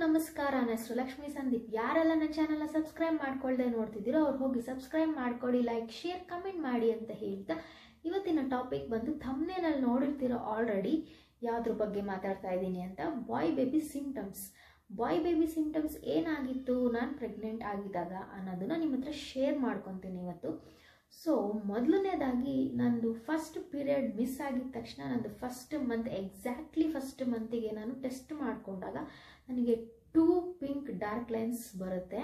ನಮಸ್ಕಾರ. ನನ್ನ ಹೆಸರು ಲಕ್ಷ್ಮೀ ಸಂದೀಪ್. ಯಾರೆಲ್ಲ ನನ್ನ ಚಾನಲ್ನ ಸಬ್ಸ್ಕ್ರೈಬ್ ಮಾಡ್ಕೊಳ್ದೆ ನೋಡ್ತಿದ್ದೀರೋ ಅವ್ರು ಹೋಗಿ ಸಬ್ಸ್ಕ್ರೈಬ್ ಮಾಡ್ಕೊಳ್ಳಿ, ಲೈಕ್, ಶೇರ್, ಕಮೆಂಟ್ ಮಾಡಿ ಅಂತ ಹೇಳ್ತಾ ಇವತ್ತಿನ ಟಾಪಿಕ್ ಬಂದು ಥಂಬ್ನೇಲಲ್ಲಿ ನೋಡಿರ್ತೀರೋ ಆಲ್ರೆಡಿ ಯಾವುದ್ರ ಬಗ್ಗೆ ಮಾತಾಡ್ತಾ ಇದ್ದೀನಿ ಅಂತ. ಬಾಯ್ ಬೇಬಿ ಸಿಂಪ್ಟಮ್ಸ್ ಏನಾಗಿತ್ತು ನಾನು ಪ್ರೆಗ್ನೆಂಟ್ ಆಗಿದ್ದಾಗ ಅನ್ನೋದನ್ನ ನಿಮ್ಮ ಹತ್ರ ಶೇರ್ ಮಾಡ್ಕೊತೀನಿ ಇವತ್ತು. ಸೊ ಮೊದಲನೇದಾಗಿ ನಂದು ಫಸ್ಟ್ ಪೀರಿಯಡ್ ಮಿಸ್ ಆಗಿದ ತಕ್ಷಣ ನಂದು ಎಕ್ಸಾಕ್ಟ್ಲಿ ಫಸ್ಟ್ ಮಂತಿಗೆ ನಾನು ಟೆಸ್ಟ್ ಮಾಡಿಕೊಂಡಾಗ ನನಗೆ 2 ಪಿಂಕ್ ಡಾರ್ಕ್ ಲೈನ್ಸ್ ಬರುತ್ತೆ.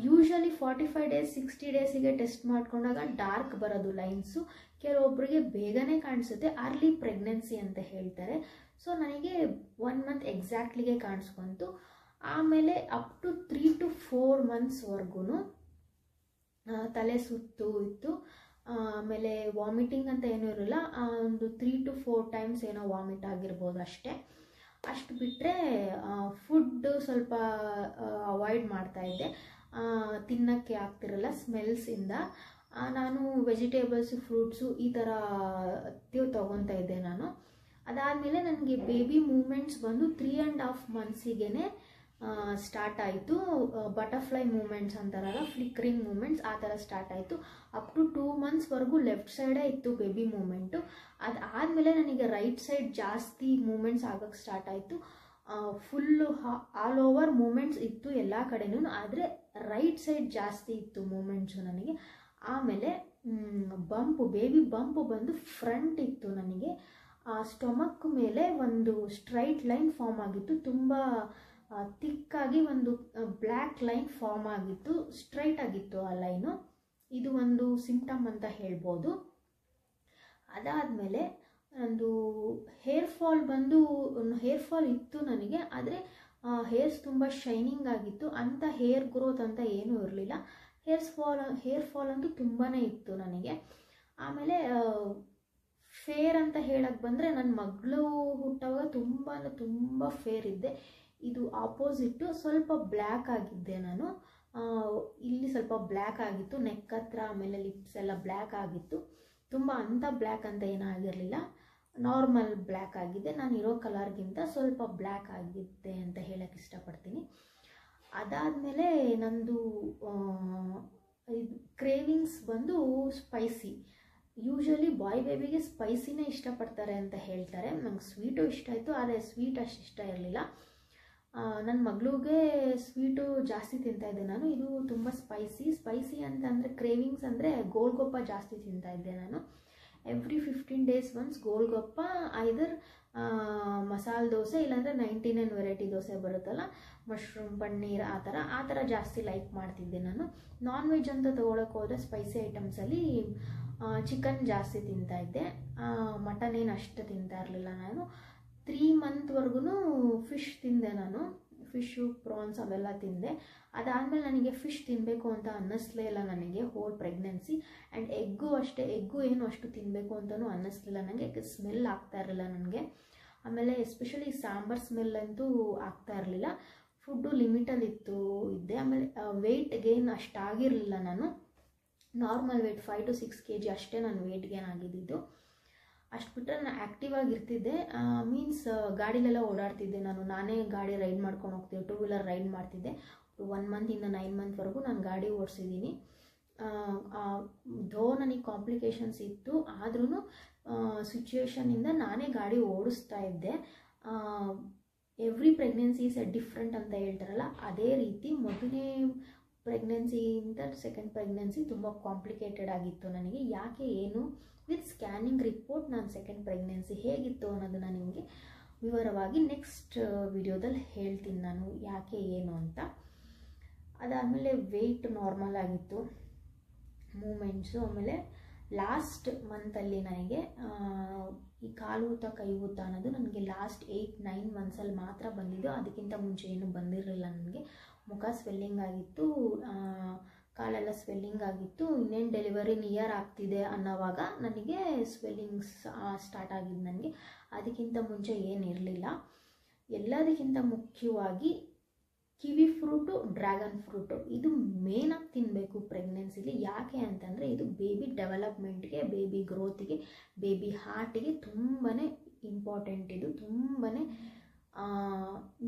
ಯೂಶಲಿ 45 ಡೇಸ್ 60 ಡೇಸಿಗೆ ಟೆಸ್ಟ್ ಮಾಡ್ಕೊಂಡಾಗ ಡಾರ್ಕ್ ಬರೋದು ಲೈನ್ಸು. ಕೆಲವೊಬ್ಬರಿಗೆ ಬೇಗನೆ ಕಾಣಿಸುತ್ತೆ, ಅರ್ಲಿ ಪ್ರೆಗ್ನೆನ್ಸಿ ಅಂತ ಹೇಳ್ತಾರೆ. ಸೊ ನನಗೆ 1 ಮಂತ್ ಎಕ್ಸಾಕ್ಟ್ಲಿಗೆ ಕಾಣಿಸ್ಕೊಂತು. ಆಮೇಲೆ ಅಪ್ ಟು 3 to 4 ಮಂತ್ಸ್ವರೆಗೂ ತಲೆ ಸುತ್ತು ಇತ್ತು. ಆಮೇಲೆ ವಾಮಿಟಿಂಗ್ ಅಂತ ಏನೂ ಇರಲ್ಲ, ಒಂದು 3 to 4 ಟೈಮ್ಸ್ ಏನೋ ವಾಮಿಟ್ ಆಗಿರ್ಬೋದು ಅಷ್ಟೇ. ಅಷ್ಟು ಬಿಟ್ಟರೆ ಫುಡ್ ಸ್ವಲ್ಪ ಅವಾಯ್ಡ್ ಮಾಡ್ತಾಯಿದ್ದೆ, ತಿನ್ನೋಕ್ಕೆ ಆಗ್ತಿರಲ್ಲ ಸ್ಮೆಲ್ಸಿಂದ. ನಾನು ವೆಜಿಟೇಬಲ್ಸು, ಫ್ರೂಟ್ಸು ಈ ಥರ ತೊಗೊತಾ ಇದ್ದೆ ನಾನು. ಅದಾದಮೇಲೆ ನನಗೆ ಬೇಬಿ ಮೂಮೆಂಟ್ಸ್ ಬಂದು 3.5 ಮಂತ್ಸಿಗೆ ಸ್ಟಾರ್ಟ್ ಆಯಿತು. ಬಟರ್ಫ್ಲೈ ಮೂಮೆಂಟ್ಸ್ ಅಂತಾರಲ್ಲ, ಫ್ಲಿಕ್ರಿಂಗ್ ಮೂಮೆಂಟ್ಸ್ ಆ ಥರ ಸ್ಟಾರ್ಟ್ ಆಯಿತು. ಅಪ್ ಟು 2 ಮಂತ್ಸ್ವರೆಗೂ ಲೆಫ್ಟ್ ಸೈಡೇ ಇತ್ತು ಬೇಬಿ ಮೂಮೆಂಟು. ಅದಾದಮೇಲೆ ನನಗೆ ರೈಟ್ ಸೈಡ್ ಜಾಸ್ತಿ ಮೂಮೆಂಟ್ಸ್ ಆಗೋಕ್ಕೆ ಸ್ಟಾರ್ಟ್ ಆಯಿತು. ಫುಲ್ಲು ಆಲ್ ಓವರ್ ಮೂಮೆಂಟ್ಸ್ ಇತ್ತು ಎಲ್ಲ ಕಡೆನೂ, ಆದರೆ ರೈಟ್ ಸೈಡ್ ಜಾಸ್ತಿ ಇತ್ತು ಮೂಮೆಂಟ್ಸು ನನಗೆ. ಆಮೇಲೆ ಬೇಬಿ ಬಂಪು ಬಂದು ಫ್ರಂಟ್ ಇತ್ತು ನನಗೆ. ಸ್ಟೊಮಕ್ ಮೇಲೆ ಒಂದು ಸ್ಟ್ರೈಟ್ ಲೈನ್ ಫಾರ್ಮ್ ಆಗಿತ್ತು, ತುಂಬ ತಿಕ್ಕಾಗಿ ಒಂದು ಬ್ಲ್ಯಾಕ್ ಲೈನ್ ಫಾರ್ಮ್ ಆಗಿತ್ತು, ಸ್ಟ್ರೈಟ್ ಆಗಿತ್ತು ಆ ಲೈನು. ಇದು ಒಂದು ಸಿಂಪ್ಟಮ್ ಅಂತ ಹೇಳ್ಬೋದು. ಅದಾದಮೇಲೆ ಒಂದು ಹೇರ್ ಫಾಲ್ ಇತ್ತು ನನಗೆ, ಆದರೆ ಹೇರ್ಸ್ ತುಂಬ ಶೈನಿಂಗ್ ಆಗಿತ್ತು. ಅಂಥ ಹೇರ್ ಗ್ರೋತ್ ಅಂತ ಏನೂ ಇರಲಿಲ್ಲ. ಹೇರ್ ಫಾಲ್ ಅಂತೂ ತುಂಬಾ ಇತ್ತು ನನಗೆ. ಆಮೇಲೆ ಫೇರ್ ಅಂತ ಹೇಳಕ್ಕೆ ಬಂದರೆ ನನ್ನ ಮಗಳು ಹುಟ್ಟುವಾಗ ತುಂಬ ಫೇರ್ ಇದ್ದೆ. ಇದು ಆಪೋಸಿಟ್ಟು ಸ್ವಲ್ಪ ಬ್ಲ್ಯಾಕ್ ಆಗಿದ್ದೆ ನಾನು. ಇಲ್ಲಿ ಸ್ವಲ್ಪ ಬ್ಲ್ಯಾಕ್ ಆಗಿತ್ತು, ನೆಕ್ ಹತ್ರ, ಆಮೇಲೆ ಲಿಪ್ಸ್ ಎಲ್ಲ ಬ್ಲ್ಯಾಕ್ ಆಗಿತ್ತು. ತುಂಬ ಅಂಥ ಬ್ಲ್ಯಾಕ್ ಅಂತ ಏನಾಗಿರಲಿಲ್ಲ, ನಾರ್ಮಲ್ ಬ್ಲ್ಯಾಕ್ ಆಗಿದ್ದೆ. ನಾನು ಇರೋ ಕಲರ್ಗಿಂತ ಸ್ವಲ್ಪ ಬ್ಲ್ಯಾಕ್ ಆಗಿದ್ದೆ ಅಂತ ಹೇಳಕ್ಕೆ ಇಷ್ಟಪಡ್ತೀನಿ. ಅದಾದಮೇಲೆ ನಂದು ಕ್ರೇವಿಂಗ್ಸ್ ಬಂದು ಸ್ಪೈಸಿ. ಯೂಶಲಿ ಬಾಯ್ ಬೇಬಿಗೆ ಸ್ಪೈಸಿನೇ ಇಷ್ಟಪಡ್ತಾರೆ ಅಂತ ಹೇಳ್ತಾರೆ. ನಂಗೆ ಸ್ವೀಟು ಇಷ್ಟ ಆಯಿತು, ಆದರೆ ಸ್ವೀಟ್ ಅಷ್ಟು ಇಷ್ಟ ಇರಲಿಲ್ಲ. ನನ್ನ ಮಗಳಿಗೆ ಸ್ವೀಟು ಜಾಸ್ತಿ ತಿಂತಾಯಿದ್ದೆ ನಾನು. ಇದು ತುಂಬ ಸ್ಪೈಸಿ ಅಂತಂದರೆ ಕ್ರೇವಿಂಗ್ಸ್ ಅಂದರೆ ಗೋಲ್ಗೊಪ್ಪ ಜಾಸ್ತಿ ತಿಂತಾಯಿದ್ದೆ ನಾನು. ಎವ್ರಿ 15 days ಒನ್ಸ್ ಗೋಲ್ಗೊಪ್ಪ, ಐದರ್ ಮಸಾಲೆ ದೋಸೆ, ಇಲ್ಲಾಂದರೆ 99 ವೆರೈಟಿ ದೋಸೆ ಬರುತ್ತಲ್ಲ, ಮಶ್ರೂಮ್, ಪನ್ನೀರ್ ಆ ಥರ ಜಾಸ್ತಿ ಲೈಕ್ ಮಾಡ್ತಿದ್ದೆ ನಾನು. ನಾನ್ ವೆಜ್ ಅಂತ ತೊಗೊಳಕ್ಕೆ ಹೋದರೆ ಸ್ಪೈಸಿ ಐಟಮ್ಸಲ್ಲಿ ಚಿಕನ್ ಜಾಸ್ತಿ ತಿಂತಾಯಿದ್ದೆ, ಮಟನ್ ಏನು ಅಷ್ಟು ತಿಂತಾ ಇರಲಿಲ್ಲ ನಾನು. 3 ಮಂತ್ವರೆಗೂ ಫಿಶ್ ತಿಂದೆ ನಾನು. ಫಿಶ್ಶು, ಪ್ರಾನ್ಸ್ ಅವೆಲ್ಲ ತಿಂದೆ. ಅದಾದಮೇಲೆ ನನಗೆ ಫಿಶ್ ತಿನ್ನಬೇಕು ಅಂತ ಅನ್ನಿಸ್ಲೇ ಇಲ್ಲ ನನಗೆ ಹೋಲ್ ಪ್ರೆಗ್ನೆನ್ಸಿ. ಆ್ಯಂಡ್ ಎಗ್ಗು ಏನು ಅಷ್ಟು ತಿನ್ನಬೇಕು ಅಂತಲೂ ಅನ್ನಿಸ್ಲಿಲ್ಲ ನನಗೆ, ಸ್ಮೆಲ್ ಆಗ್ತಾ ಇರಲಿಲ್ಲ ನನಗೆ. ಆಮೇಲೆ ಎಸ್ಪೆಷಲಿ ಸಾಂಬಾರ್ ಸ್ಮೆಲ್ ಅಂತೂ ಆಗ್ತಾ ಇರಲಿಲ್ಲ. ಫುಡ್ಡು ಲಿಮಿಟಲ್ಲಿ ಇದ್ದೆ. ಆಮೇಲೆ ವೆಯ್ಟ್ ಗೇನ್ ಅಷ್ಟಾಗಿರಲಿಲ್ಲ ನಾನು. ನಾರ್ಮಲ್ ವೆಯ್ಟ್ 5 to 6 kg ಅಷ್ಟೇ ನಾನು ವೆಯ್ಟ್ ಗೇನ್ ಆಗಿದ್ದು. ಅಷ್ಟು ಬಿಟ್ಟರೆ ನಾನು ಆ್ಯಕ್ಟಿವ್ ಆಗಿರ್ತಿದ್ದೆ. ಮೀನ್ಸ್ ಗಾಡಿಲೆಲ್ಲ ಓಡಾಡ್ತಿದ್ದೆ ನಾನು. ನಾನೇ ಗಾಡಿ ರೈಡ್ ಮಾಡ್ಕೊಂಡು ಹೋಗ್ತಿದ್ದೆ, 2 wheeler ರೈಡ್ ಮಾಡ್ತಿದ್ದೆ. 1 ಮಂತಿಂದ 9 ಮಂತ್ವರೆಗೂ ನಾನು ಗಾಡಿ ಓಡಿಸಿದ್ದೀನಿ. ನನಗೆ ಕಾಂಪ್ಲಿಕೇಶನ್ಸ್ ಇತ್ತು, ಆದ್ರೂ ಸಿಚುವೇಶನಿಂದ ನಾನೇ ಗಾಡಿ ಓಡಿಸ್ತಾ ಇದ್ದೆ. ಎವ್ರಿ ಪ್ರೆಗ್ನೆನ್ಸಿ ಈಸ್ ಡಿಫ್ರೆಂಟ್ ಅಂತ ಹೇಳ್ತಾರಲ್ಲ, ಅದೇ ರೀತಿ ಮೊದಲನೇ ಪ್ರೆಗ್ನೆನ್ಸಿಯಿಂದ ಸೆಕೆಂಡ್ ಪ್ರೆಗ್ನೆನ್ಸಿ ತುಂಬ ಕಾಂಪ್ಲಿಕೇಟೆಡ್ ಆಗಿತ್ತು ನನಗೆ. ಯಾಕೆ ಏನು ವಿತ್ ಸ್ಕ್ಯಾನಿಂಗ್ ರಿಪೋರ್ಟ್ ನಾನು ಸೆಕೆಂಡ್ ಪ್ರೆಗ್ನೆನ್ಸಿ ಹೇಗಿತ್ತು ಅನ್ನೋದನ್ನು ನಿಮಗೆ ವಿವರವಾಗಿ ನೆಕ್ಸ್ಟ್ ವಿಡಿಯೋದಲ್ಲಿ ಹೇಳ್ತೀನಿ ನಾನು, ಯಾಕೆ ಏನು ಅಂತ. ಅದಾದಮೇಲೆ ವೆಯ್ಟ್ ನಾರ್ಮಲ್ ಆಗಿತ್ತು, ಮೂಮೆಂಟ್ಸು. ಆಮೇಲೆ ಲಾಸ್ಟ್ ಮಂತಲ್ಲಿ ನನಗೆ ಈ ಕಾಲು ಊತ, ಕೈ ಊತ ಅನ್ನೋದು ನನಗೆ ಲಾಸ್ಟ್ 8-9 ಮಂತ್ಸಲ್ಲಿ ಮಾತ್ರ ಬಂದಿದ್ದು. ಅದಕ್ಕಿಂತ ಮುಂಚೆ ಏನೂ ಬಂದಿರಲಿಲ್ಲ ನನಗೆ. ಮುಖ ಸ್ವೆಲ್ಲಿಂಗ್ ಆಗಿತ್ತು, ಕಾಲೆಲ್ಲ ಸ್ವೆಲ್ಲಿಂಗ್ ಆಗಿತ್ತು. ಇನ್ನೇನು ಡೆಲಿವರಿ ನಿಯರ್ ಆಗ್ತಿದೆ ಅನ್ನೋವಾಗ ನನಗೆ ಸ್ವೆಲ್ಲಿಂಗ್ಸ್ ಸ್ಟಾರ್ಟ್ ಆಗಿದ್ದು ನನಗೆ. ಅದಕ್ಕಿಂತ ಮುಂಚೆ ಏನಿರಲಿಲ್ಲ. ಎಲ್ಲದಕ್ಕಿಂತ ಮುಖ್ಯವಾಗಿ ಕಿವಿ ಫ್ರೂಟು, ಡ್ರ್ಯಾಗನ್ ಫ್ರೂಟು ಇದು ಮೇನಾಗಿ ತಿನ್ನಬೇಕು ಪ್ರೆಗ್ನೆನ್ಸಿಲಿ. ಯಾಕೆ ಅಂತಂದರೆ ಇದು ಬೇಬಿ ಡೆವಲಪ್ಮೆಂಟ್ಗೆ, ಬೇಬಿ ಗ್ರೋತಿಗೆ, ಬೇಬಿ ಹಾರ್ಟಿಗೆ ತುಂಬಾ ಇಂಪಾರ್ಟೆಂಟ್. ಇದು ತುಂಬಾ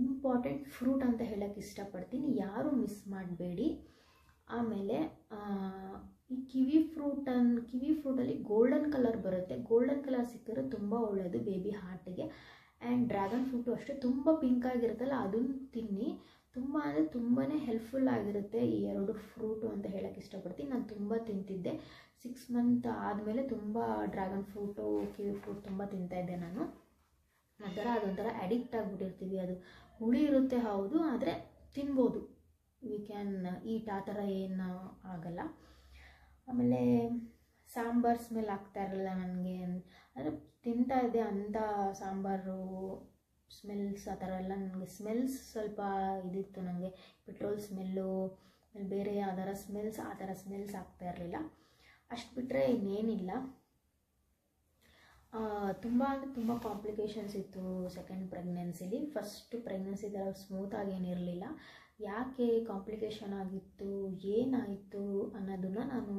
ಇಂಪಾರ್ಟೆಂಟ್ ಫ್ರೂಟ್ ಅಂತ ಹೇಳೋಕ್ಕೆ ಇಷ್ಟಪಡ್ತೀನಿ, ಯಾರೂ ಮಿಸ್ ಮಾಡಬೇಡಿ. ಆಮೇಲೆ ಈ ಕಿವಿ ಫ್ರೂಟಲ್ಲಿ ಗೋಲ್ಡನ್ ಕಲರ್ ಬರುತ್ತೆ, ಗೋಲ್ಡನ್ ಕಲರ್ ಸಿಕ್ಕಿದ್ರೆ ತುಂಬ ಒಳ್ಳೆಯದು ಬೇಬಿ ಹಾರ್ಟಿಗೆ. ಆ್ಯಂಡ್ ಡ್ರ್ಯಾಗನ್ ಫ್ರೂಟು ಅಷ್ಟೇ ತುಂಬ ಪಿಂಕ್ ಆಗಿರುತ್ತಲ್ಲ, ಅದನ್ನು ತಿನ್ನಿ, ತುಂಬ ಅಂದರೆ ತುಂಬಾ ಹೆಲ್ಪ್ಫುಲ್ ಆಗಿರುತ್ತೆ ಈ 2 ಫ್ರೂಟು ಅಂತ ಹೇಳೋಕ್ಕೆ ಇಷ್ಟಪಡ್ತೀನಿ. ನಾನು ತುಂಬ ತಿಂತಿದ್ದೆ, 6 ಮಂತ್ ಆದಮೇಲೆ ತುಂಬ ಡ್ರ್ಯಾಗನ್ ಫ್ರೂಟು, ಕಿವಿ ಫ್ರೂಟ್ ತುಂಬ ತಿಂತಾಯಿದ್ದೆ ನಾನು. ಅದೊಂಥರ ಅಡಿಕ್ಟ್ ಆಗಿಬಿಟ್ಟಿರ್ತೀವಿ. ಅದು ಹುಳಿ ಇರುತ್ತೆ ಹೌದು, ಆದರೆ ತಿನ್ಬೋದು, ವಿ ಕ್ಯಾನ್ ಈಟ್, ಆ ಥರ ಏನು ಆಗಲ್ಲ. ಆಮೇಲೆ ಸಾಂಬಾರು ಸ್ಮೆಲ್ ಆಗ್ತಾ ಇರಲಿಲ್ಲ ನನಗೆ, ಅಂದರೆ ತಿಂತಾಯಿದ್ದೆ ಅಂಥ ಸಾಂಬಾರು ಸ್ಮೆಲ್ಸ್ ಆ ಥರ ಎಲ್ಲ ನನಗೆ ಸ್ಮೆಲ್ಸ್ ಸ್ವಲ್ಪ ಇದಿತ್ತು ನನಗೆ, ಪೆಟ್ರೋಲ್ ಸ್ಮೆಲ್ಲು, ಬೇರೆ ಯಾವ್ದಾರ ಸ್ಮೆಲ್ಸ್ ಆ ಥರ ಸ್ಮೆಲ್ಸ್ ಆಗ್ತಾ ಇರಲಿಲ್ಲ. ಅಷ್ಟು ಬಿಟ್ಟರೆ ಇನ್ನೇನಿಲ್ಲ. ತುಂಬ ಅಂದರೆ ತುಂಬ ಕಾಂಪ್ಲಿಕೇಶನ್ಸ್ ಇತ್ತು ಸೆಕೆಂಡ್ ಪ್ರೆಗ್ನೆನ್ಸಿಲಿ. ಫಸ್ಟ್ ಪ್ರೆಗ್ನೆನ್ಸಿ ಥರ ಸ್ಮೂತಾಗಿ ಏನಿರಲಿಲ್ಲ. ಯಾಕೆ ಕಾಂಪ್ಲಿಕೇಶನ್ ಆಗಿತ್ತು, ಏನಾಯಿತು ಅನ್ನೋದನ್ನು ನಾನು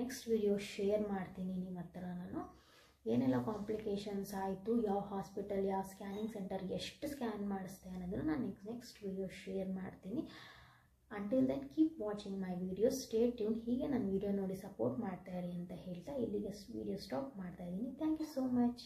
ನೆಕ್ಸ್ಟ್ ವಿಡಿಯೋ ಶೇರ್ ಮಾಡ್ತೀನಿ ನಿಮ್ಮ ಹತ್ರ. ನಾನು ಏನೆಲ್ಲ ಕಾಂಪ್ಲಿಕೇಶನ್ಸ್ ಆಯಿತು, ಯಾವ ಹಾಸ್ಪಿಟಲ್, ಯಾವ ಸ್ಕ್ಯಾನಿಂಗ್ ಸೆಂಟರ್, ಎಷ್ಟು ಸ್ಕ್ಯಾನ್ ಮಾಡಿಸ್ದೆ ಅನ್ನೋದನ್ನು ನಾನು ನೆಕ್ಸ್ಟ್ ವಿಡಿಯೋ ಶೇರ್ ಮಾಡ್ತೀನಿ. Until then keep watching my videos, stay tune. ಹೀಗೆ ನನ್ನ ವಿಡಿಯೋ ನೋಡಿ ಸಪೋರ್ಟ್ ಮಾಡ್ತಾಯಿರಿ ಅಂತ ಹೇಳ್ತಾ ಇಲ್ಲಿಗೆ ವಿಡಿಯೋ ಸ್ಟಾಪ್ ಮಾಡ್ತಾಯಿದ್ದೀನಿ. Thank you so much.